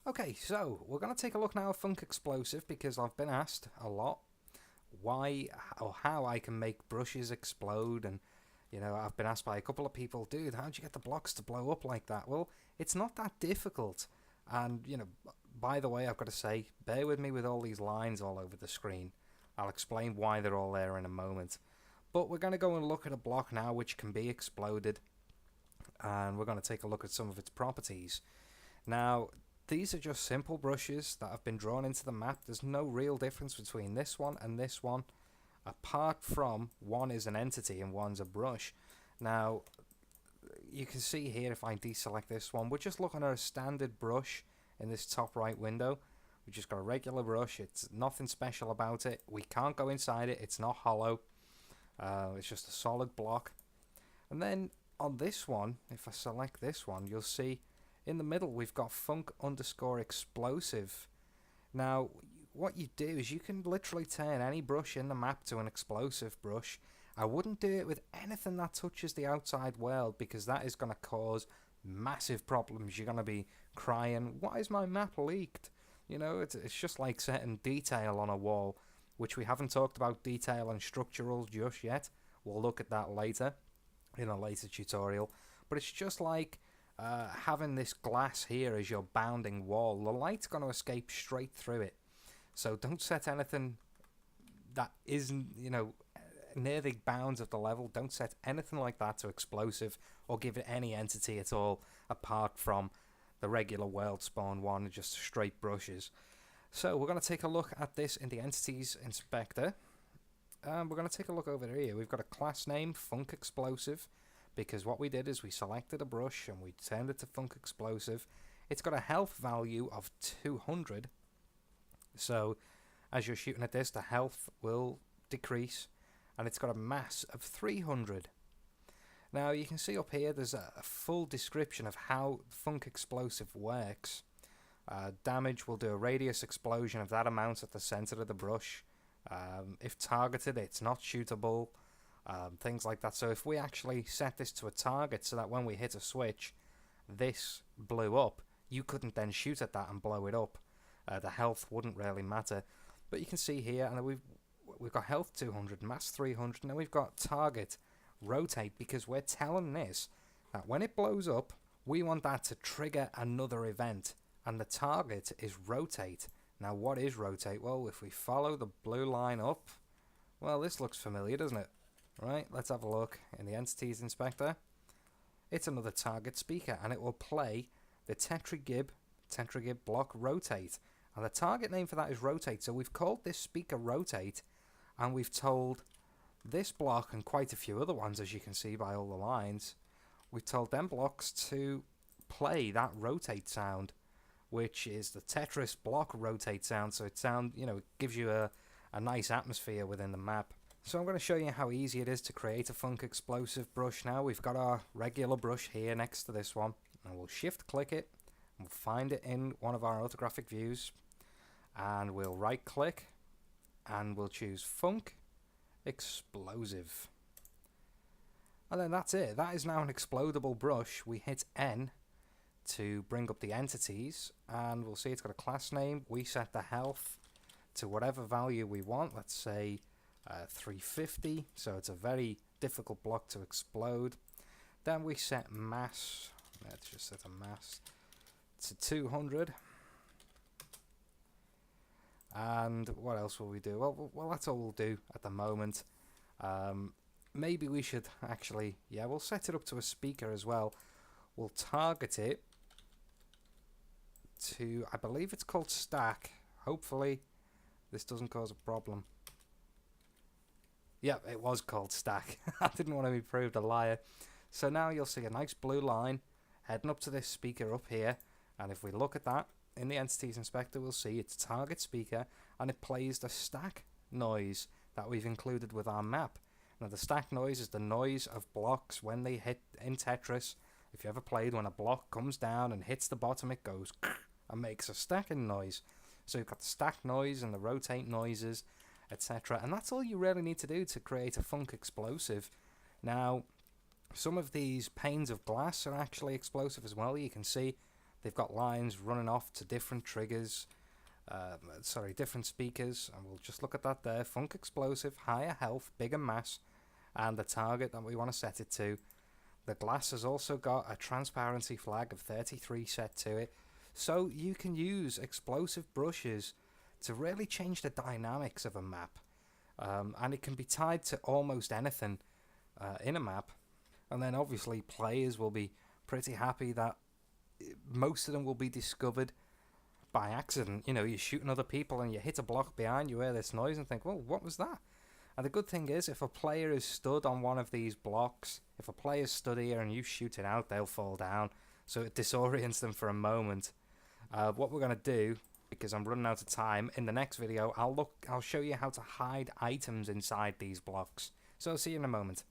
Okay, so we're going to take a look now at Funk Explosive because I've been asked a lot why or how I can make brushes explode, and I've been asked by a couple of people, dude, how'd you get the blocks to blow up like that? Well, it's not that difficult, and by the way, I've got to say, bear with me with all these lines all over the screen. I'll explain why they're all there in a moment. But we're going to go and look at a block now which can be exploded, and we're going to take a look at some of its properties. Now, these are just simple brushes that have been drawn into the map. There's no real difference between this one and this one, apart from one is an entity and one's a brush. Now, you can see here, if I deselect this one, we're just looking at a standard brush in this top right window. We've just got a regular brush. It's nothing special about it. We can't go inside it. It's not hollow. It's just a solid block. And then on this one, if I select this one, you'll see in the middle we've got funk_explosive. Now, what you do is you can literally turn any brush in the map to an explosive brush. I wouldn't do it with anything that touches the outside world, because that is going to cause massive problems. You're going to be crying, why is my map leaked? It's just like setting detail on a wall, which we haven't talked about detail and structural just yet. We'll look at that later in a later tutorial. But it's just like having this glass here as your bounding wall. The light's going to escape straight through it. So don't set anything that isn't, near the bounds of the level. Don't set anything like that to explosive or give it any entity at all, apart from the regular world spawn one, just straight brushes. So we're going to take a look at this in the entities inspector. We're going to take a look over here. We've got a class name, Funk Explosive, because what we did is we selected a brush and we turned it to Funk Explosive. It's got a health value of 200. So as you're shooting at this, the health will decrease, and it's got a mass of 300. Now you can see up here there's a full description of how Funk Explosive works. Damage will do a radius explosion of that amount at the center of the brush. If targeted, it's not shootable. Things like that. So if we actually set this to a target so that when we hit a switch, this blew up, you couldn't then shoot at that and blow it up. The health wouldn't really matter. But you can see here, and we've got health 200, mass 300, and then we've got target rotate, because we're telling this that when it blows up, we want that to trigger another event, and the target is rotate. Now, what is rotate? Well, if we follow the blue line up, well, this looks familiar, doesn't it? Right, let's have a look in the entities inspector. It's another target speaker, and it will play the Tetragib block rotate, and the target name for that is rotate. So we've called this speaker rotate, and we've told this block and quite a few other ones, as you can see by all the lines, we've told them blocks to play that rotate sound, which is the Tetris block rotate sound. So it gives you a nice atmosphere within the map. So I'm going to show you how easy it is to create a Funk Explosive brush now. We've got our regular brush here next to this one, and we'll shift click it, and we'll find it in one of our orthographic views, and we'll right click, and we'll choose Funk Explosive. And then that's it. That is now an explodable brush. We hit N to bring up the entities, and we'll see it's got a class name. We set the health to whatever value we want. Let's say 350, so it's a very difficult block to explode. Then we set mass, let's just set a mass to 200. And what else will we do? Well, that's all we'll do at the moment. Maybe we should actually, we'll set it up to a speaker as well. We'll target it to, I believe it's called stack. Hopefully this doesn't cause a problem. Yep, it was called stack. I didn't want to be proved a liar. So now you'll see a nice blue line heading up to this speaker up here, and if we look at that in the entities inspector, we'll see it's target speaker, and it plays the stack noise that we've included with our map. Now the stack noise is the noise of blocks when they hit in Tetris. If you ever played, when a block comes down and hits the bottom, it goes and makes a stacking noise. So you've got the stack noise and the rotate noises, etc. And that's all you really need to do to create a Funk Explosive. Now, some of these panes of glass are actually explosive as well. You can see They've got lines running off to different triggers, different speakers, and we'll just look at that there. Funk Explosive, higher health, bigger mass, and the target that we want to set it to. The glass has also got a transparency flag of 33 set to it, so you can use explosive brushes to really change the dynamics of a map, and it can be tied to almost anything in a map. And then obviously players will be pretty happy that most of them will be discovered by accident. You know, you're shooting other people and you hit a block behind you, hear this noise and think, well, what was that? And the good thing is, if a player is stood on one of these blocks, if a player's stood here and you shoot it out, they'll fall down. So it disorients them for a moment. What we're going to do, because I'm running out of time, in the next video, I'll show you how to hide items inside these blocks. So I'll see you in a moment.